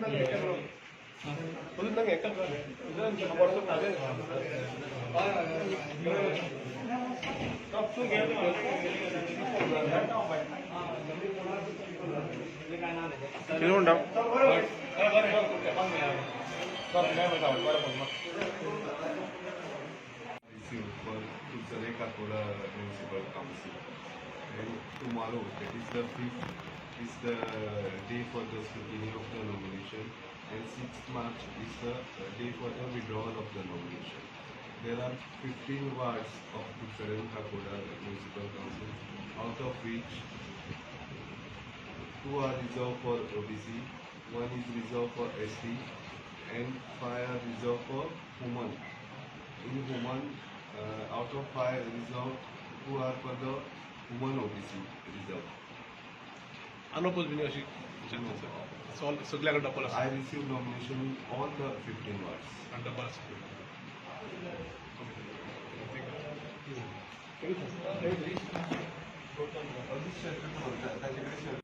For Tulsare Kakoda Municipal Council. And tomorrow, that is the 5th, is the day for the scrutiny of the nomination, and 6th March is the day for the withdrawal of the nomination. There are 15 wards of Tulsare Kakoda Municipal Council, out of which 2 are reserved for OBC, 1 is reserved for ST, and 5 are reserved for women. In women, out of 5 reserved, 2 are for the women OBC reserved. Unopposed winning अशी सगळ्याकडे double I received nomination in all the 15 wards. आणि double Okay.